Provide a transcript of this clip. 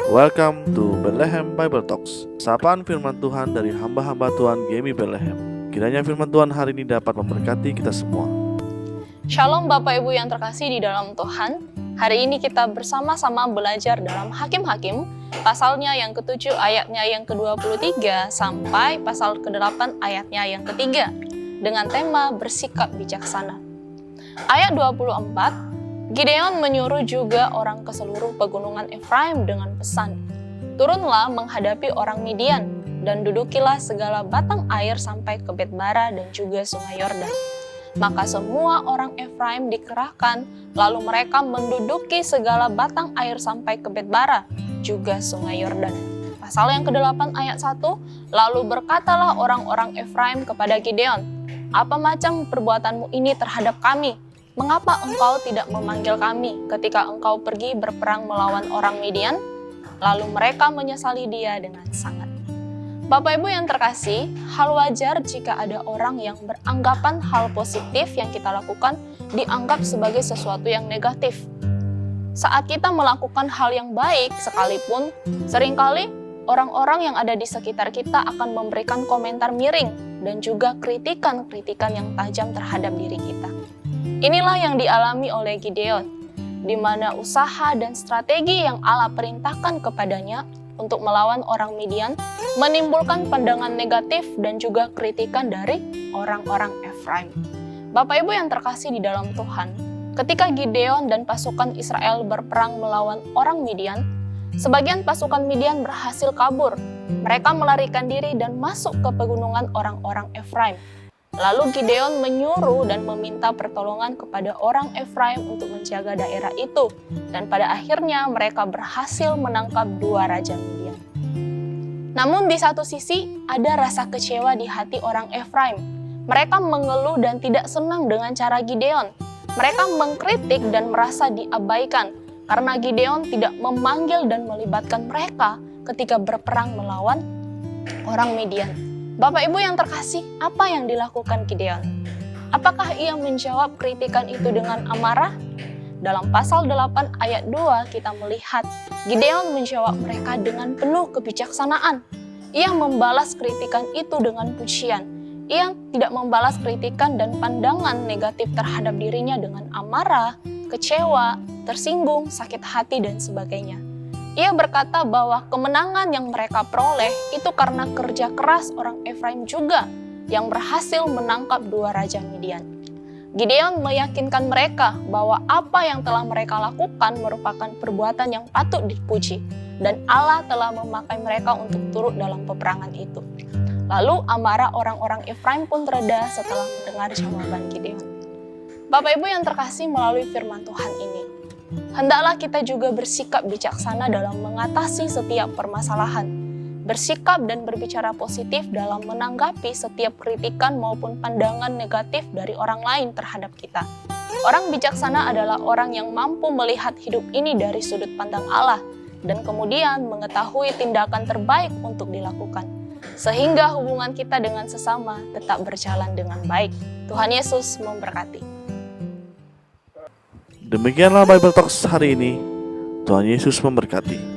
Welcome to Bethlehem Bible Talks. Sapaan firman Tuhan dari hamba-hamba Tuhan Gemi Bethlehem. Kiranya firman Tuhan hari ini dapat memberkati kita semua. Shalom Bapak Ibu yang terkasih di dalam Tuhan. Hari ini kita bersama-sama belajar dalam Hakim-Hakim, pasalnya yang ke-7 ayatnya yang ke-23 sampai pasal ke-8 ayatnya yang ke-3 dengan tema bersikap bijaksana. Ayat 24, Gideon menyuruh juga orang ke seluruh pegunungan Efraim dengan pesan, "Turunlah menghadapi orang Midian, dan dudukilah segala batang air sampai ke Bet-bara dan juga sungai Yordan." Maka semua orang Efraim dikerahkan, lalu mereka menduduki segala batang air sampai ke Bet-bara, juga sungai Yordan. Pasal yang ke-8 ayat 1, lalu berkatalah orang-orang Efraim kepada Gideon, "Apa macam perbuatanmu ini terhadap kami? Mengapa engkau tidak memanggil kami ketika engkau pergi berperang melawan orang Midian?" Lalu mereka menyesali dia dengan sangat. Bapak Ibu yang terkasih, hal wajar jika ada orang yang beranggapan hal positif yang kita lakukan dianggap sebagai sesuatu yang negatif. Saat kita melakukan hal yang baik sekalipun, seringkali orang-orang yang ada di sekitar kita akan memberikan komentar miring dan juga kritikan-kritikan yang tajam terhadap diri kita. Inilah yang dialami oleh Gideon, di mana usaha dan strategi yang Allah perintahkan kepadanya untuk melawan orang Midian menimbulkan pandangan negatif dan juga kritikan dari orang-orang Efraim. Bapak Ibu yang terkasih di dalam Tuhan, ketika Gideon dan pasukan Israel berperang melawan orang Midian, sebagian pasukan Midian berhasil kabur. Mereka melarikan diri dan masuk ke pegunungan orang-orang Efraim. Lalu Gideon menyuruh dan meminta pertolongan kepada orang Efraim untuk menjaga daerah itu. Dan pada akhirnya mereka berhasil menangkap 2 raja Midian. Namun di satu sisi ada rasa kecewa di hati orang Efraim. Mereka mengeluh dan tidak senang dengan cara Gideon. Mereka mengkritik dan merasa diabaikan karena Gideon tidak memanggil dan melibatkan mereka ketika berperang melawan orang Midian. Bapak Ibu yang terkasih, apa yang dilakukan Gideon? Apakah ia menjawab kritikan itu dengan amarah? Dalam pasal 8 ayat 2 kita melihat Gideon menjawab mereka dengan penuh kebijaksanaan. Ia membalas kritikan itu dengan pujian. Ia tidak membalas kritikan dan pandangan negatif terhadap dirinya dengan amarah, kecewa, tersinggung, sakit hati, dan sebagainya. Ia berkata bahwa kemenangan yang mereka peroleh itu karena kerja keras orang Efraim juga yang berhasil menangkap 2 raja Midian. Gideon meyakinkan mereka bahwa apa yang telah mereka lakukan merupakan perbuatan yang patut dipuji dan Allah telah memakai mereka untuk turut dalam peperangan itu. Lalu amarah orang-orang Efraim pun reda setelah mendengar jawaban Gideon. Bapak Ibu yang terkasih, melalui firman Tuhan ini, hendaklah kita juga bersikap bijaksana dalam mengatasi setiap permasalahan, bersikap dan berbicara positif dalam menanggapi setiap kritikan maupun pandangan negatif dari orang lain terhadap kita. Orang bijaksana adalah orang yang mampu melihat hidup ini dari sudut pandang Allah dan kemudian mengetahui tindakan terbaik untuk dilakukan, sehingga hubungan kita dengan sesama tetap berjalan dengan baik. Tuhan Yesus memberkati. Demikianlah Bible Talks hari ini. Tuhan Yesus memberkati.